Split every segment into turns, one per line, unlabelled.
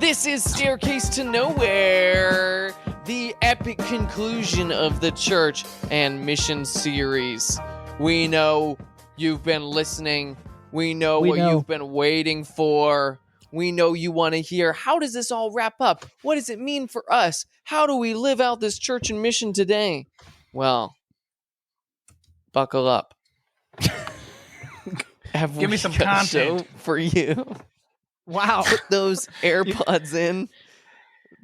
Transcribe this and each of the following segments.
This is Staircase to Nowhere, the epic conclusion of the church and mission series. We know you've been listening. We know what you've been waiting for. We know you want to hear, how does this all wrap up? What does it mean for us? How do we live out this church and mission today? Well, buckle up.
Give me some content
for you.
Wow.
Put those AirPods in,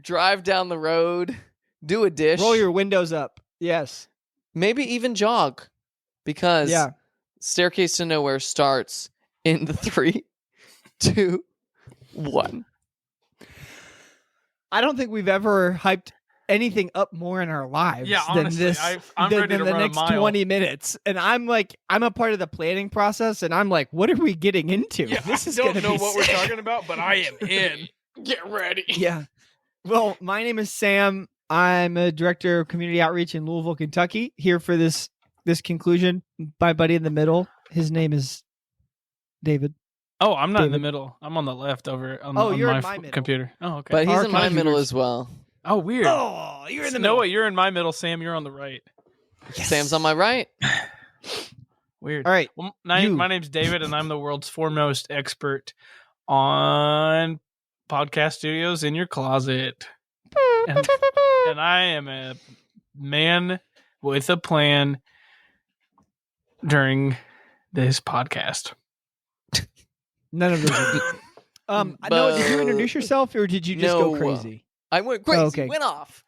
drive down the road, do a dish.
Roll your windows up. Yes.
Maybe even jog, because Staircase to Nowhere starts in the 3, 2, 1.
I don't think we've ever hyped anything up more in our lives
honestly,
than this.
I'm ready to
the
run
next
a mile.
20 minutes. And I'm a part of the planning process, and I'm like, what are we getting into?
Yeah,
this is
I
going to
don't
be
know what
sick.
we're talking about, but I am in. Get ready.
Yeah. Well, my name is Sam. I'm a director of community outreach in Louisville, Kentucky. Here for this conclusion. My buddy in the middle, his name is David.
Oh, I'm not in the
David.
middle. I'm on the left over on,
Oh,
on
you're
my
in my middle.
computer. Oh, okay.
But he's
Our
in my middle
computers.
as well.
Oh, weird.
Oh, you're in the middle.
Noah, you're in my middle. Sam, you're on the right.
Yes.
Sam's on my right.
Weird.
All right.
Well,
You.
my name's David, and I'm the world's foremost expert on podcast studios in your closet. And I am a man with a plan during this podcast.
None of those are good. Noah, did you introduce yourself, or did you just go
No.
crazy?
I went crazy,
okay.
went off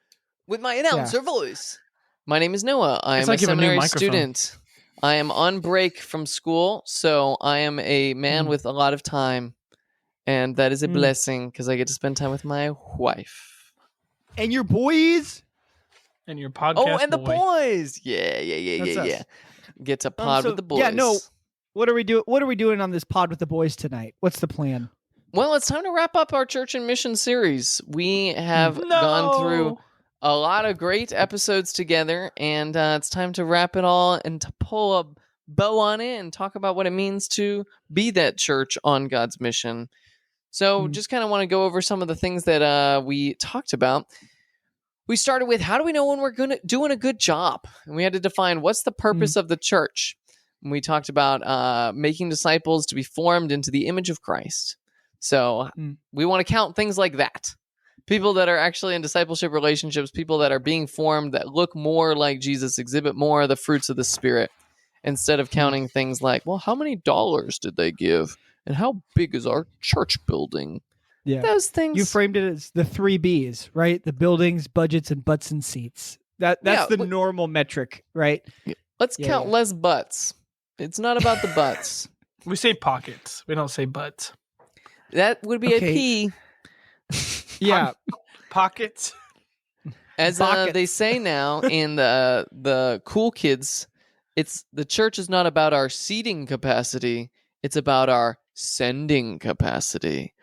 with my announcer voice. My name is Noah. I am a
like you have a new
seminary
microphone.
student. I am on break from school, so I am a man with a lot of time, and that is a blessing because I get to spend time with my wife.
And your boys?
And your podcast.
Oh, and the
boy.
boys! Yeah.
That's us.
Get to pod
So,
with the boys.
yeah, no. What are we doing? What are we doing on this pod with the boys tonight? What's the plan?
Well, it's time to wrap up our church and mission series. We have gone through a lot of great episodes together, and it's time to wrap it all and to pull a bow on it and talk about what it means to be that church on God's mission. So just kind of want to go over some of the things that we talked about. We started with, how do we know when we're doing a good job? And we had to define, what's the purpose of the church? And we talked about making disciples to be formed into the image of Christ. So we want to count things like that. People that are actually in discipleship relationships, people that are being formed, that look more like Jesus, exhibit more of the fruits of the Spirit, instead of counting things like, well, how many dollars did they give? And how big is our church building?
Yeah.
Those things.
You framed it as the 3 B's, right? The buildings, budgets, and butts and seats. That's the normal metric, right?
Let's count less butts. It's not about the butts.
We say pockets. We don't say butts.
That would be a P.
Yeah.
Pockets.
As they say now in the cool kids, the church is not about our seating capacity. It's about our sending capacity.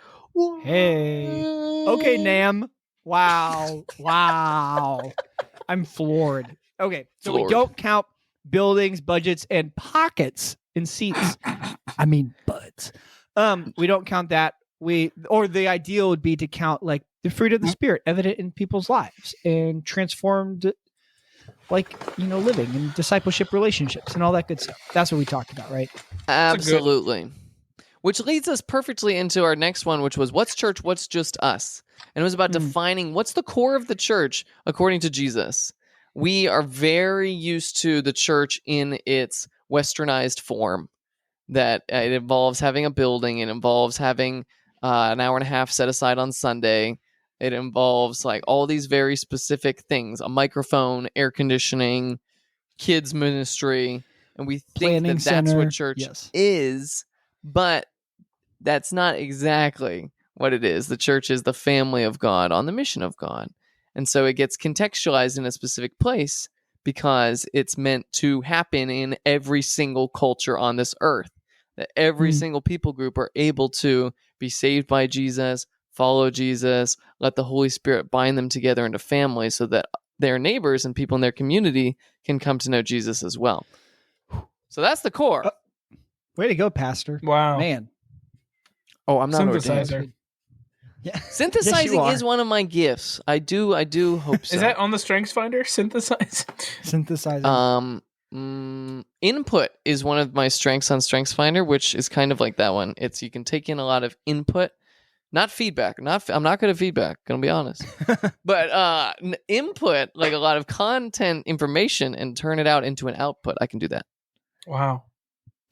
Hey. Okay, Nam. Wow. I'm floored. Okay, so we don't count buildings, budgets, and pockets in seats. I mean, butts. We don't count that. The ideal would be to count like the fruit of the Spirit evident in people's lives and transformed, living and discipleship relationships and all that good stuff. That's what we talked about, right?
Absolutely. Which leads us perfectly into our next one, which was, what's church? What's just us? And it was about defining what's the core of the church according to Jesus. We are very used to the church in its westernized form, that it involves having a building, it involves having an hour and a half set aside on Sunday. It involves like all these very specific things, a microphone, air conditioning, kids ministry. And we think
Planning
that's
center.
what church is, but that's not exactly what it is. The church is the family of God on the mission of God. And so it gets contextualized in a specific place because it's meant to happen in every single culture on this earth. That every single people group are able to be saved by Jesus, follow Jesus, let the Holy Spirit bind them together into family so that their neighbors and people in their community can come to know Jesus as well. So that's the core.
Way to go, Pastor.
Wow.
Man.
Oh, I'm not ordained.
Synthesizer.
Yeah.
Synthesizing
Yes, you
is
are.
one of my gifts. I do hope so.
Is that on the Strengths Finder? Synthesize.
Synthesizing.
Input is one of my strengths on Strengths Finder, which is kind of like that one. It's you can take in a lot of input, not feedback. I'm not good at feedback, gonna be honest. But input, like a lot of content information, and turn it out into an output. I can do that.
Wow.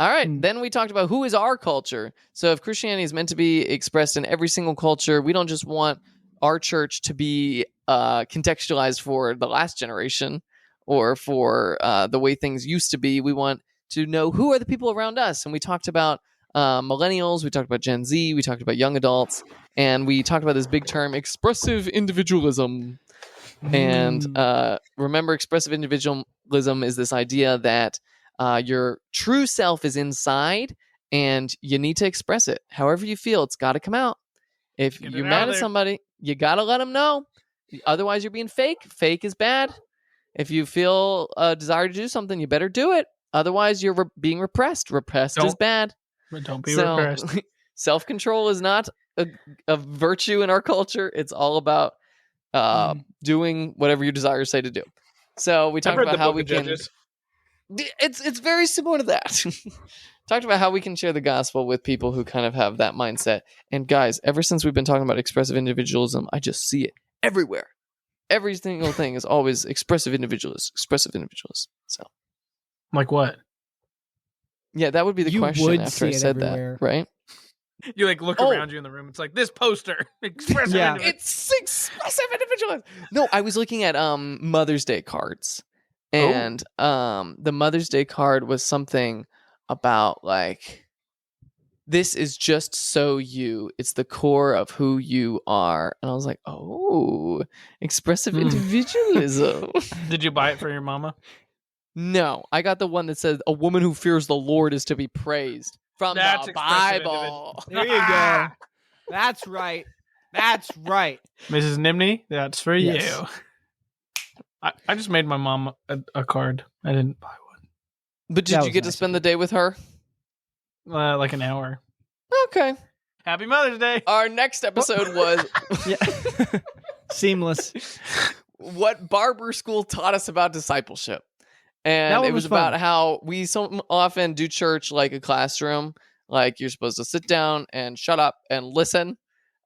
All right, then we talked about who is our culture. So if Christianity is meant to be expressed in every single culture, we don't just want our church to be contextualized for the last generation or for the way things used to be. We want to know who are the people around us. And we talked about millennials, we talked about Gen Z, we talked about young adults, and we talked about this big term, expressive individualism. And remember, expressive individualism is this idea that your true self is inside and you need to express it. However you feel, it's got to come out. If you're mad at somebody, you got to let them know. Otherwise, you're being fake. Fake is bad. If you feel a desire to do something, you better do it. Otherwise, you're being repressed. Repressed is bad.
Don't be repressed.
Self-control is not a virtue in our culture. It's all about doing whatever your desires say to do. So we talked about how we can... It's very similar to that. Talked about how we can share the gospel with people who kind of have that mindset. And guys, ever since we've been talking about expressive individualism, I just see it everywhere. Every single thing is always expressive individualists. So,
like what?
Yeah, that would be the question after I said
everywhere.
that, right?
You like look around you in the room. It's like this poster. Expressive individualism.
It's expressive individualism. No, I was looking at Mother's Day cards. And the Mother's Day card was something about like, this is just so you. It's the core of who you are. And I was like, oh, expressive individualism.
Did you buy it for your mama?
No, I got the one that says a woman who fears the Lord is to be praised from the Bible.
There you go. That's right. That's right.
Mrs. Nimney, that's for you. I just made my mom a card. I didn't buy one.
But did you get to spend the day with her?
Like an hour.
Okay.
Happy Mother's Day.
Our next episode was
seamless.
What barber school taught us about discipleship. And it was about how we so often do church like a classroom. Like you're supposed to sit down and shut up and listen.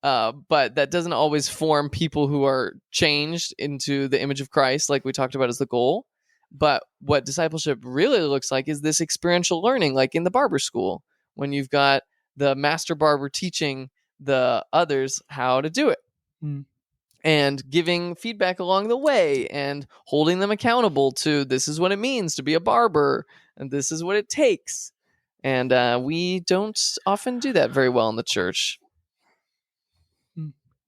But that doesn't always form people who are changed into the image of Christ, like we talked about as the goal. But what discipleship really looks like is this experiential learning, like in the barber school, when you've got the master barber teaching the others how to do it and giving feedback along the way and holding them accountable to this is what it means to be a barber and this is what it takes. And we don't often do that very well in the church.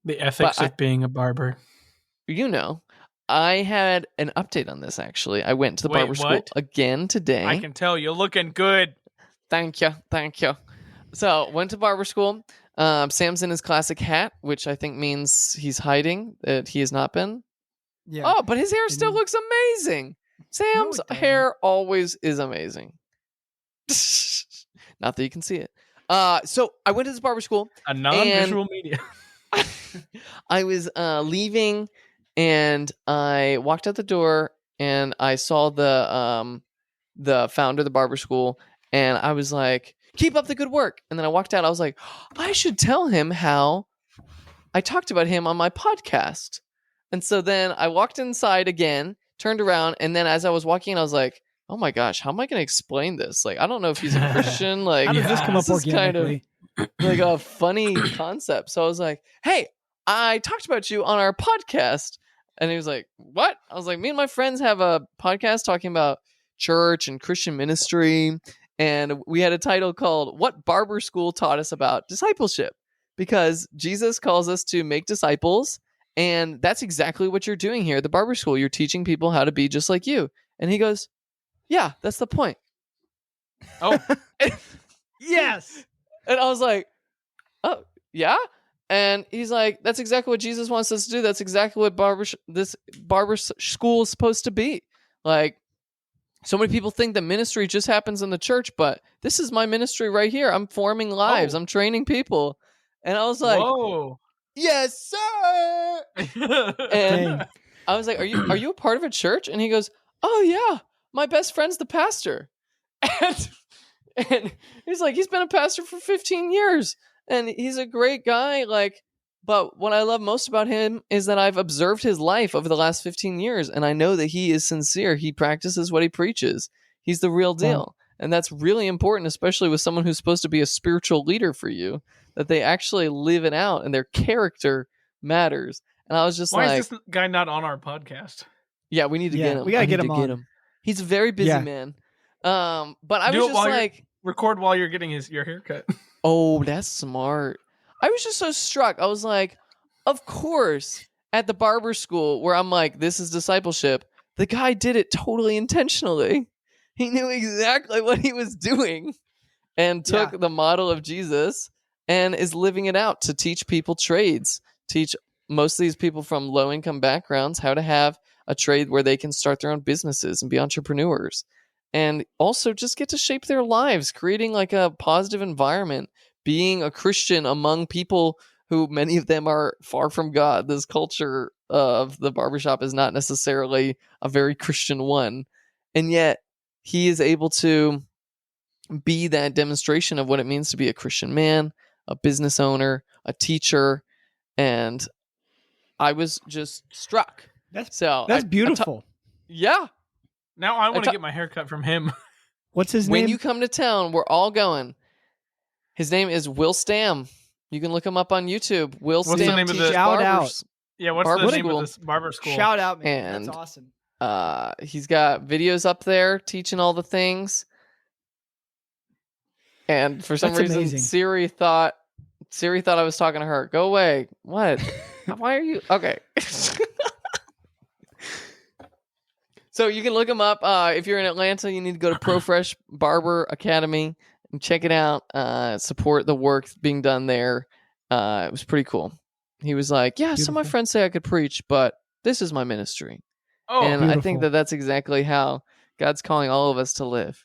The ethics of being a barber.
You know, I had an update on this, actually. I went to the barber school again today.
I can tell you're looking good.
Thank you. So, went to barber school. Sam's in his classic hat, which I think means he's hiding, that he has not been. Yeah. Oh, but his hair still looks amazing. Sam's hair always is amazing. Not that you can see it. So, I went to this barber school.
A non-visual media.
I was leaving and I walked out the door and I saw the founder of the barber school and I was like, keep up the good work. And then I walked out. I was like, I should tell him how I talked about him on my podcast. And so then I walked inside again, turned around. And then as I was walking, I was like, oh my gosh, how am I going to explain this? Like, I don't know if he's a Christian. Like,
how does this come up organically?
Kind of like a funny concept. So I was like, hey, I talked about you on our podcast. And he was like, what? I was like, me and my friends have a podcast talking about church and Christian ministry. And we had a title called What Barber School Taught Us About Discipleship. Because Jesus calls us to make disciples. And that's exactly what you're doing here at the barber school. You're teaching people how to be just like you. And he goes, yeah, that's the point.
Oh,
yes.
And I was like, oh, yeah? And he's like, that's exactly what Jesus wants us to do. That's exactly what this barber school is supposed to be. Like, so many people think that ministry just happens in the church, but this is my ministry right here. I'm forming lives. I'm training people. And I was like,
whoa.
yes, sir. And I was like, are you a part of a church? And he goes, oh yeah, my best friend's the pastor. And he's like, he's been a pastor for 15 years and he's a great guy. Like, but what I love most about him is that I've observed his life over the last 15 years and I know that he is sincere. He practices what he preaches. He's the real deal. Wow. And that's really important, especially with someone who's supposed to be a spiritual leader for you, that they actually live it out and their character matters. And I was just
why is this guy not on our podcast?
Yeah, we need to get him.
We gotta get him on.
He's a very busy man. But I was just like,
record while you're getting your haircut.
Oh, that's smart. I was just so struck. I was like, of course, at the barber school where I'm like, this is discipleship. The guy did it totally intentionally. He knew exactly what he was doing and took the model of Jesus and is living it out to teach people trades, teach most of these people from low income backgrounds how to have a trade where they can start their own businesses and be entrepreneurs. And also just get to shape their lives, creating like a positive environment, being a Christian among people who many of them are far from God. This culture of the barbershop is not necessarily a very Christian one. And yet he is able to be that demonstration of what it means to be a Christian man, a business owner, a teacher. And I was just struck.
That's beautiful.
Yeah.
Now I want to get my hair cut from him.
What's his name?
When you come to town, we're all going. His name is Will Stam. You can look him up on YouTube.
What's the name of the
shout out?
Yeah, what's the name of this barber school?
Shout out, man.
And,
that's awesome.
He's got videos up there teaching all the things. And for some reason,
amazing.
Siri thought I was talking to her. Go away. What? Why are you? Okay. So you can look him up. If you're in Atlanta, you need to go to ProFresh Barber Academy and check it out. Support the work being done there. It was pretty cool. He was like, yeah, some of my friends say I could preach, but this is my ministry.
Oh,
and
beautiful.
I think that that's exactly how God's calling all of us to live.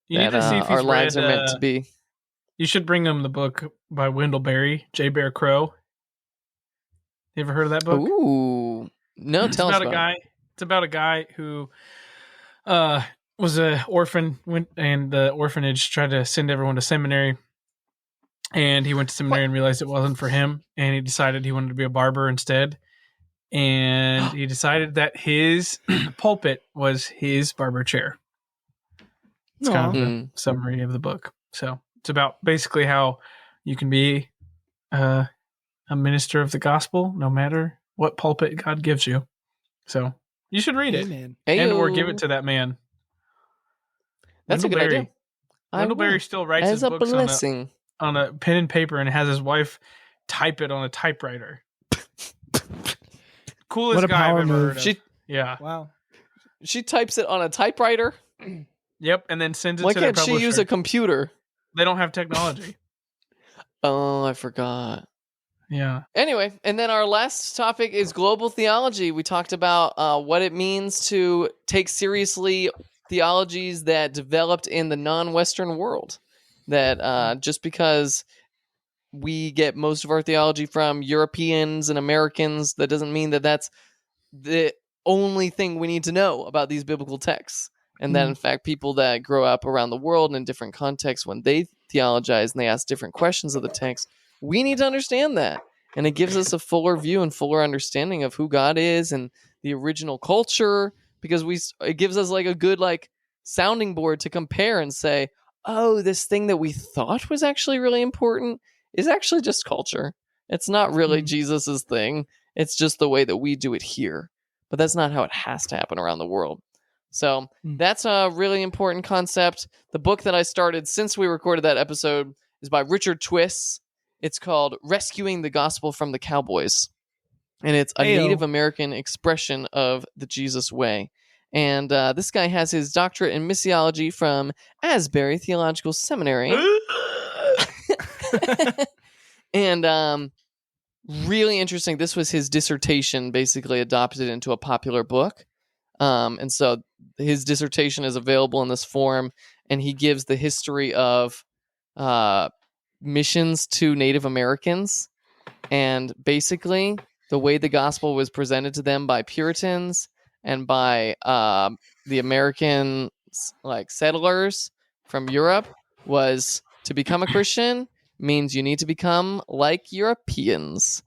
You need to see if
our lives are meant to be.
You should bring him the book by Wendell Berry, J. Bear Crow. You ever heard of that book?
Ooh. No, tell us about it.
It's about a guy who was an orphan, and the orphanage tried to send everyone to seminary. And he went to seminary and realized it wasn't for him. And he decided he wanted to be a barber instead. And he decided that his pulpit was his barber chair. It's kind of a summary of the book. So it's about basically how you can be a minister of the gospel no matter what pulpit God gives you. So you should read it. And or give it to that man.
That's
Wendell
a good
Berry.
idea.
Wendell Berry still writes his books
blessing.
on a pen and paper and has his wife type it on a typewriter. Coolest guy I've ever heard of. Yeah.
Wow.
She types it on a typewriter?
Yep, and then sends it
Why
to their
can't
publisher.
she use a computer?
They don't have technology.
Oh, I forgot.
Yeah.
Anyway, and then our last topic is global theology. We talked about what it means to take seriously theologies that developed in the non-Western world. That just because we get most of our theology from Europeans and Americans, that doesn't mean that that's the only thing we need to know about these biblical texts. And that, in fact, people that grow up around the world in different contexts, when they theologize and they ask different questions of the text, we need to understand that. And it gives us a fuller view and fuller understanding of who God is and the original culture, because it gives us like a good sounding board to compare and say, oh, this thing that we thought was actually really important is actually just culture. It's not really Jesus's thing. It's just the way that we do it here. But that's not how it has to happen around the world. So that's a really important concept. The book that I started since we recorded that episode is by Richard Twiss. It's called Rescuing the Gospel from the Cowboys. And it's a Native American expression of the Jesus way. And this guy has his doctorate in missiology from Asbury Theological Seminary. And really interesting. This was his dissertation, basically adopted into a popular book. And so his dissertation is available in this form, and he gives the history of missions to Native Americans And basically, the way the gospel was presented to them by Puritans and by the American settlers from Europe was to become a Christian means you need to become like Europeans.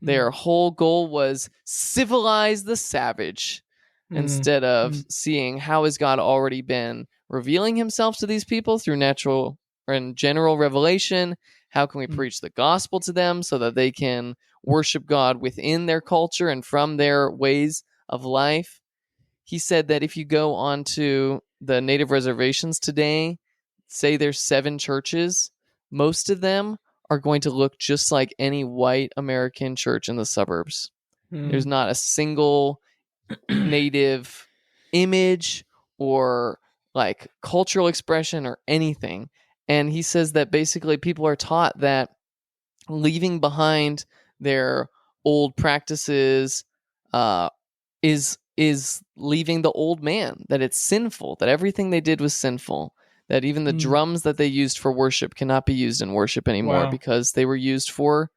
Their whole goal was civilize the savage instead of seeing how has God already been revealing himself to these people through natural and general revelation. How can we preach the gospel to them so that they can worship God within their culture and from their ways of life? He said that if you go onto the native reservations today, say there's 7 churches, most of them are going to look just like any white American church in the suburbs. There's not a single native image or like cultural expression or anything. And he says that basically people are taught that leaving behind their old practices is leaving the old man, that it's sinful, that everything they did was sinful, that even the drums that they used for worship cannot be used in worship anymore because they were used for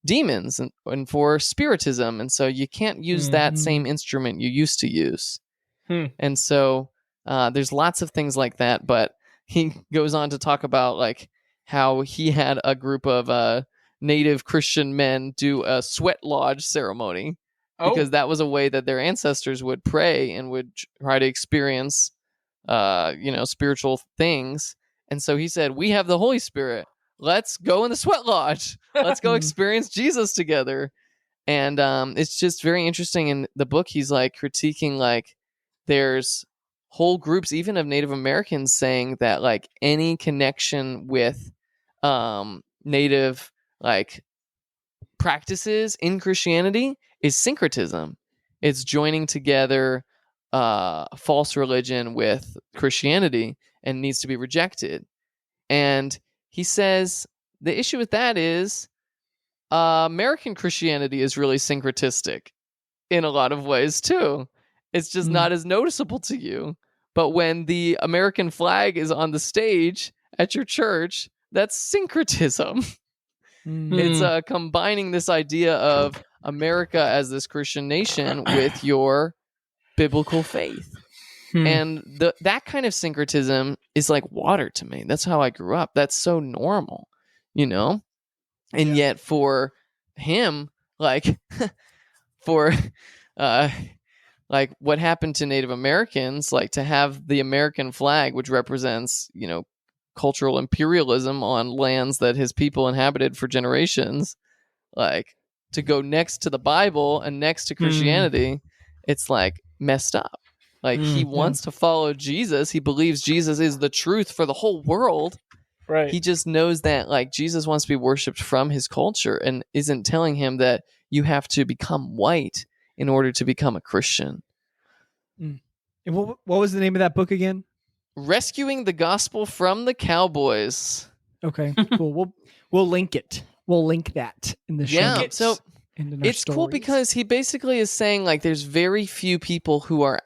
demons and for spiritism. And so you can't use that same instrument you used to use. And so there's lots of things like that, but he goes on to talk about like how he had a group of native Christian men do a sweat lodge ceremony because that was a way that their ancestors would pray and would try to experience spiritual things. And so he said, we have the Holy Spirit. Let's go in the sweat lodge. Let's go experience Jesus together. And it's just very interesting. In the book, he's like critiquing like there's whole groups, even of Native Americans, saying that like any connection with Native like practices in Christianity is syncretism. It's joining together false religion with Christianity and needs to be rejected. And he says the issue with that is American Christianity is really syncretistic in a lot of ways too. It's just not as noticeable to you. But when the American flag is on the stage at your church, that's syncretism. It's combining this idea of America as this Christian nation with your biblical faith. And that kind of syncretism is like water to me. That's how I grew up. That's so normal, you know? And yet for him, like for like what happened to Native Americans, like to have the American flag, which represents, you know, cultural imperialism on lands that his people inhabited for generations, like to go next to the Bible and next to Christianity, it's like messed up. Like he wants to follow Jesus. He believes Jesus is the truth for the whole world.
Right.
He just knows that like Jesus wants to be worshipped from his culture and isn't telling him that you have to become white in order to become a Christian.
And what was the name of that book again?
Rescuing the Gospel from the Cowboys.
Okay, cool. We'll link it. We'll link that in the show notes.
So it's cool because he basically is saying like there's very few people who are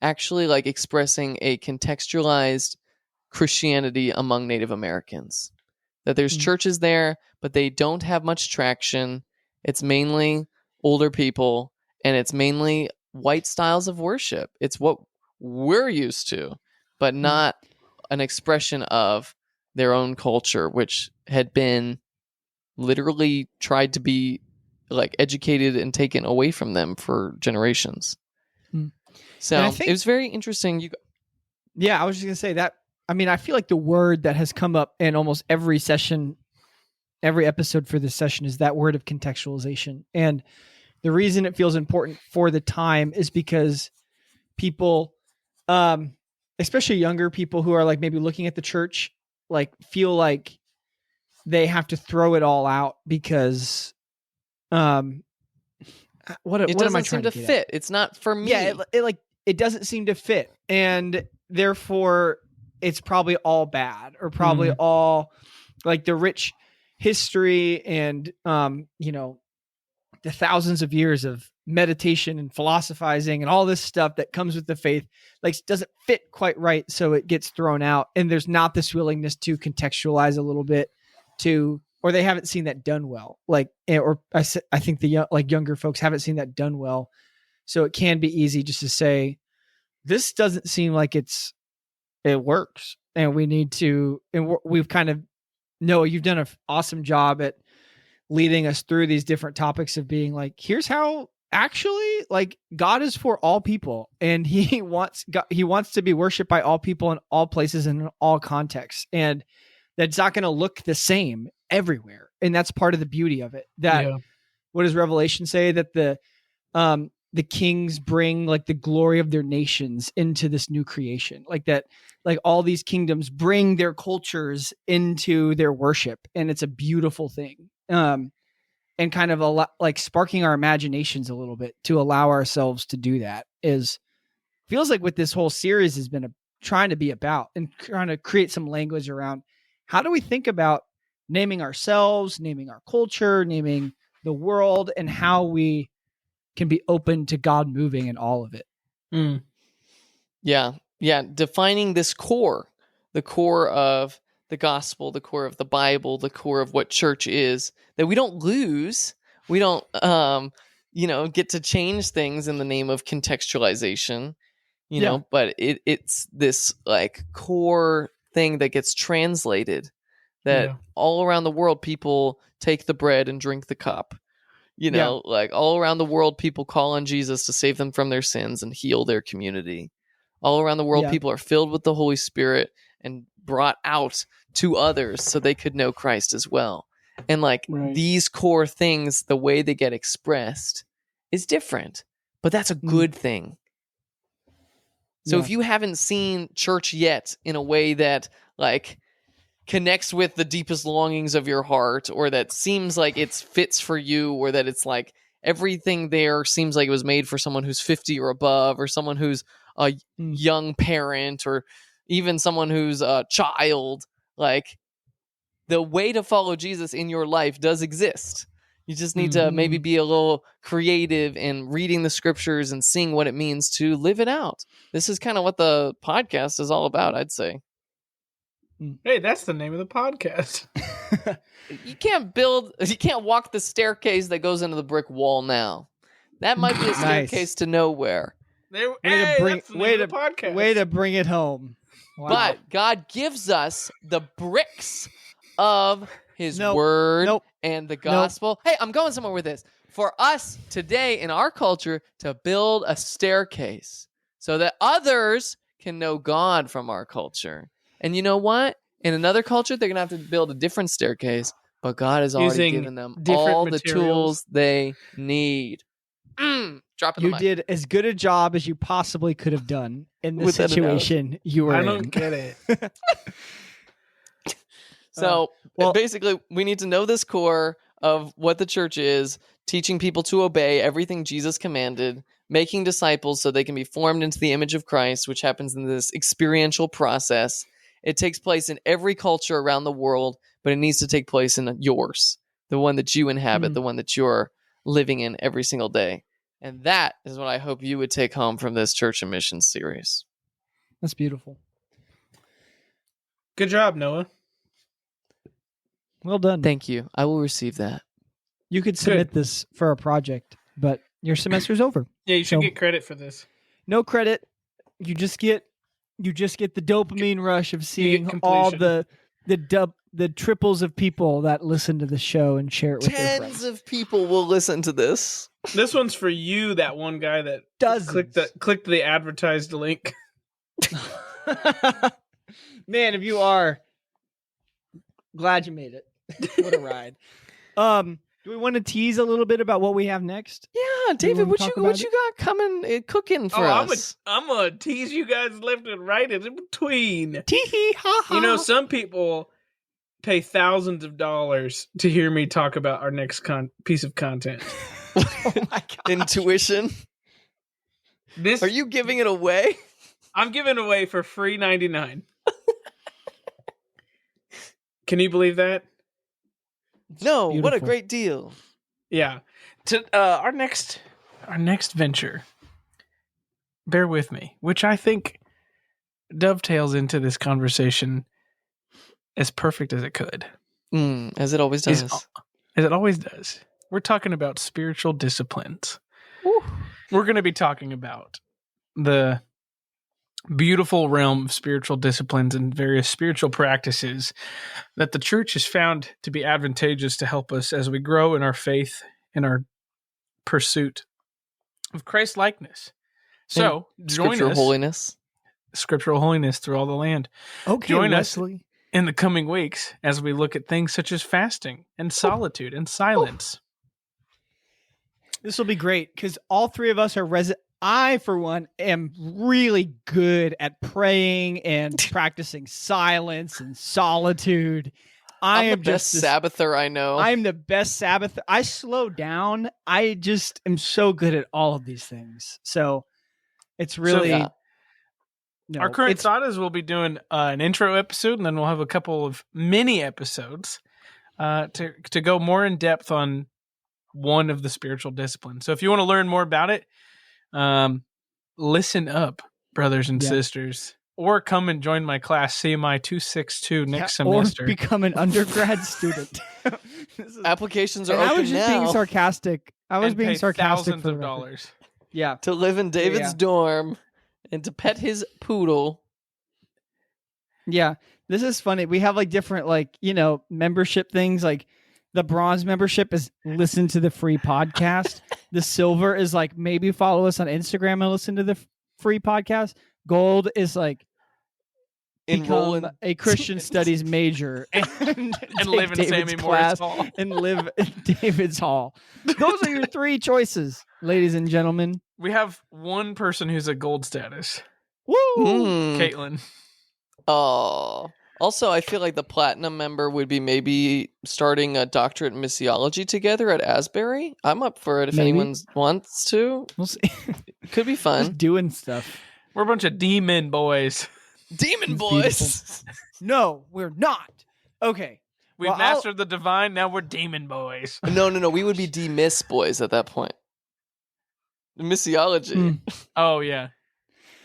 actually like expressing a contextualized Christianity among Native Americans. That there's churches there, but they don't have much traction. It's mainly older people, and it's mainly white styles of worship. It's what we're used to, but not an expression of their own culture, which had been literally tried to be like educated and taken away from them for generations. So it was very interesting.
Yeah, I was just going to say that. I mean, I feel like the word that has come up in almost every session, every episode for this session is that word of contextualization. And the reason it feels important for the time is because people, especially younger people who are like maybe looking at the church, like feel like they have to throw it all out because what am I trying
seem
to
to fit? It's not for me.
Yeah, it doesn't seem to fit, and therefore it's probably all bad or probably all like the rich history and the thousands of years of meditation and philosophizing and all this stuff that comes with the faith like doesn't fit quite right, so it gets thrown out, and there's not this willingness to contextualize a little bit or they haven't seen that done well. Like, or I think the younger folks haven't seen that done well. So it can be easy just to say, this doesn't seem like it works. And we need to, and we've kind of, Noah, you've done an awesome job at leading us through these different topics of being like, here's how actually, like, God is for all people, and he wants to be worshiped by all people in all places and in all contexts. And that's not going to look the same everywhere. And that's part of the beauty of it. That what does Revelation say? That the kings bring like the glory of their nations into this new creation, like that, like all these kingdoms bring their cultures into their worship. And it's a beautiful thing. And kind of like sparking our imaginations a little bit to allow ourselves to do that feels like what this whole series has been trying to be about, and trying to create some language around how do we think about naming ourselves, naming our culture, naming the world, and how we can be open to God moving in all of it.
Yeah. Defining this core, the core of the gospel, the core of the Bible, the core of what church is, that we don't lose. We don't, get to change things in the name of contextualization, but it's this like core thing that gets translated, that all around the world, people take the bread and drink the cup. Like all around the world, people call on Jesus to save them from their sins and heal their community. All around the world, people are filled with the Holy Spirit and brought out to others so they could know Christ as well. And these core things, the way they get expressed is different, but that's a good thing. So if you haven't seen church yet in a way that like connects with the deepest longings of your heart, or that seems like it fits for you, or that it's like everything there seems like it was made for someone who's 50 or above, or someone who's a young parent, or even someone who's a child, like the way to follow Jesus in your life does exist. You just need to maybe be a little creative in reading the scriptures and seeing what it means to live it out. This is kind of what the podcast is all about, I'd say.
Hey, that's the name of the podcast.
You can't walk the staircase that goes into the brick wall now. That might be a staircase to nowhere.
Way to bring it home. Wow.
But God gives us the bricks of his word and the gospel. Hey, I'm going somewhere with this. For us today in our culture to build a staircase so that others can know God from our culture. And you know what? In another culture, they're going to have to build a different staircase, but God has already given them all the tools they need. Drop in the mic.
You did as good a job as you possibly could have done in the situation you were in.
I don't get it.
So basically, we need to know this core of what the church is, teaching people to obey everything Jesus commanded, making disciples so they can be formed into the image of Christ, which happens in this experiential process. It takes place in every culture around the world, but it needs to take place in yours, the one that you inhabit, the one that you're living in every single day. And that is what I hope you would take home from this Church and Mission series.
That's beautiful.
Good job, Noah.
Well done.
Thank you. I will receive that.
You could submit this for a project, but your semester's over.
Yeah, you should get credit for this.
No credit. You just get the dopamine rush of seeing all the triples of people that listen to the show and share it with their friends.
Tens of people will listen to this.
This one's for you, that one guy that clicked the advertised link.
Man, if you are, glad you made it. What a ride. Do we want to tease a little bit about what we have next?
Yeah, David, what you got coming cooking for us?
I'm gonna tease you guys left and right and in between.
Tee ha ha.
You know, some people pay thousands of dollars to hear me talk about our next piece of content.
Oh my God.
Intuition. Are you giving it away?
I'm giving it away for free 99. Can you believe that?
No, what a great deal.
Yeah. To our next venture. Bear with me, which I think dovetails into this conversation as perfect as it could.
As it always does.
As it always does. We're talking about spiritual disciplines.
Woo.
We're going to be talking about the beautiful realm of spiritual disciplines and various spiritual practices that the church has found to be advantageous to help us as we grow in our faith and our pursuit of Christ likeness. So join
Scriptural
us,
holiness.
scriptural holiness through all the land.
Okay,
Join
Wesley.
us in the coming weeks as we look at things such as fasting and solitude and silence.
This will be great because all three of us are I, for one, am really good at praying and practicing silence and solitude.
I'm
am
the best
just
Sabbather I know.
I'm the best Sabbath. I slow down. I just am so good at all of these things. So it's really.
Our current thought is we'll be doing an intro episode, and then we'll have a couple of mini episodes to go more in depth on one of the spiritual disciplines. So if you want to learn more about it, listen up, brothers and sisters, or come and join my class, CMI 262 next semester.
Or become an undergrad student.
Applications are open now.
I was just being sarcastic. I was being sarcastic
thousands of dollars.
Yeah.
To live in David's dorm and to pet his poodle.
Yeah. This is funny. We have like different membership things. Like the bronze membership is listen to the free podcast. The silver is like maybe follow us on Instagram and listen to the free podcast. Gold is like
enroll
become
in
a Christian studies major and
live in Sammy Morris Hall
and live in David's Hall. Those are your three choices, ladies and gentlemen.
We have one person who's a gold status.
Woo!
Caitlin.
Oh. Also, I feel like the platinum member would be maybe starting a doctorate in missiology together at Asbury. I'm up for it if anyone wants to.
We'll see.
It could be fun.
Just doing stuff.
We're a bunch of demon boys.
Demon boys.
No, we're not. Okay.
We've mastered the divine. Now we're demon boys.
No. We would be demiss boys at that point. Missiology.
Oh, yeah.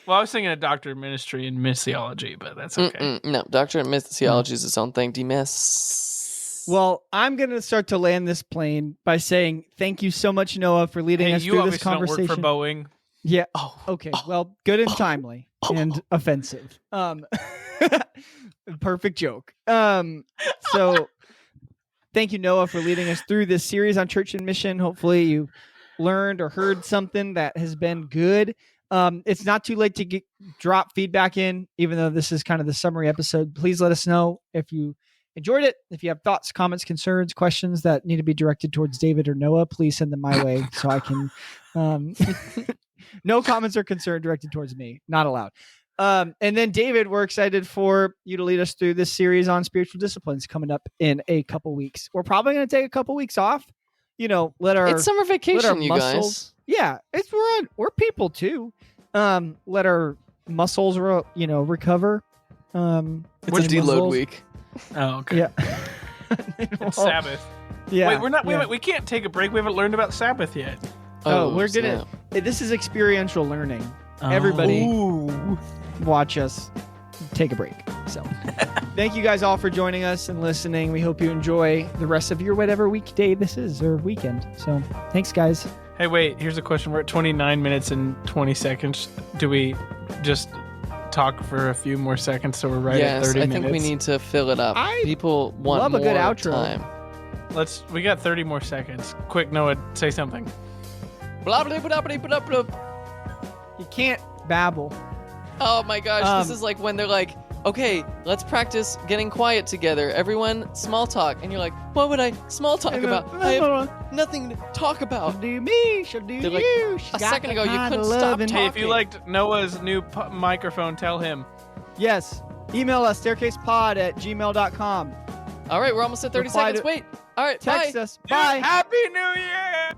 Well, I was thinking a doctor of ministry in missiology, but that's okay.
No, doctorate in missiology is its own thing. Demiss.
Well, I'm going to start to land this plane by saying thank you so much, Noah, for leading us through this conversation.
Don't work for Boeing.
Yeah. Oh, okay. Well, good and timely and offensive. Perfect joke. So thank you, Noah, for leading us through this series on church and mission. Hopefully you learned or heard something that has been good. It's not too late to drop feedback in, even though this is kind of the summary episode. Please let us know if you enjoyed it. If you have thoughts, comments, concerns, questions that need to be directed towards David or Noah, please send them my way so I can... no comments or concern directed towards me. Not allowed. And then David, we're excited for you to lead us through this series on spiritual disciplines coming up in a couple weeks. We're probably going to take a couple weeks off. It's
summer vacation, you
muscles,
guys.
Yeah, we're people too. Let our muscles, recover.
It's a deload week.
Oh, okay.
Yeah.
It's Sabbath.
Yeah.
Wait, we can't take a break. We haven't learned about Sabbath yet.
We're gonna. This is experiential learning. Everybody, watch us take a break. So, thank you guys all for joining us and listening. We hope you enjoy the rest of your whatever weekday this is or weekend. So, thanks, guys.
Hey, wait. Here's a question. We're at 29 minutes and 20 seconds. Do we just talk for a few more seconds so we're at 30 minutes?
Yes, I think we need to fill it up. People want
love
more
a good outro.
time.
We got 30 more seconds. Quick, Noah, say something.
Blah, blah, blah, blah, blah, blah.
You can't babble.
Oh my gosh, this is like when they're like, okay, let's practice getting quiet together. Everyone, small talk. And you're like, what would I small talk about? I have nothing to talk about.
She'll do me, she'll do
They're
you.
Like, a second ago, you couldn't stop talking.
Hey, if you liked Noah's new microphone, tell him.
Yes. Email us, staircasepod@gmail.com.
All right, we're almost at 30 seconds. Wait. All right,
text
bye.
us. Bye.
Happy New Year!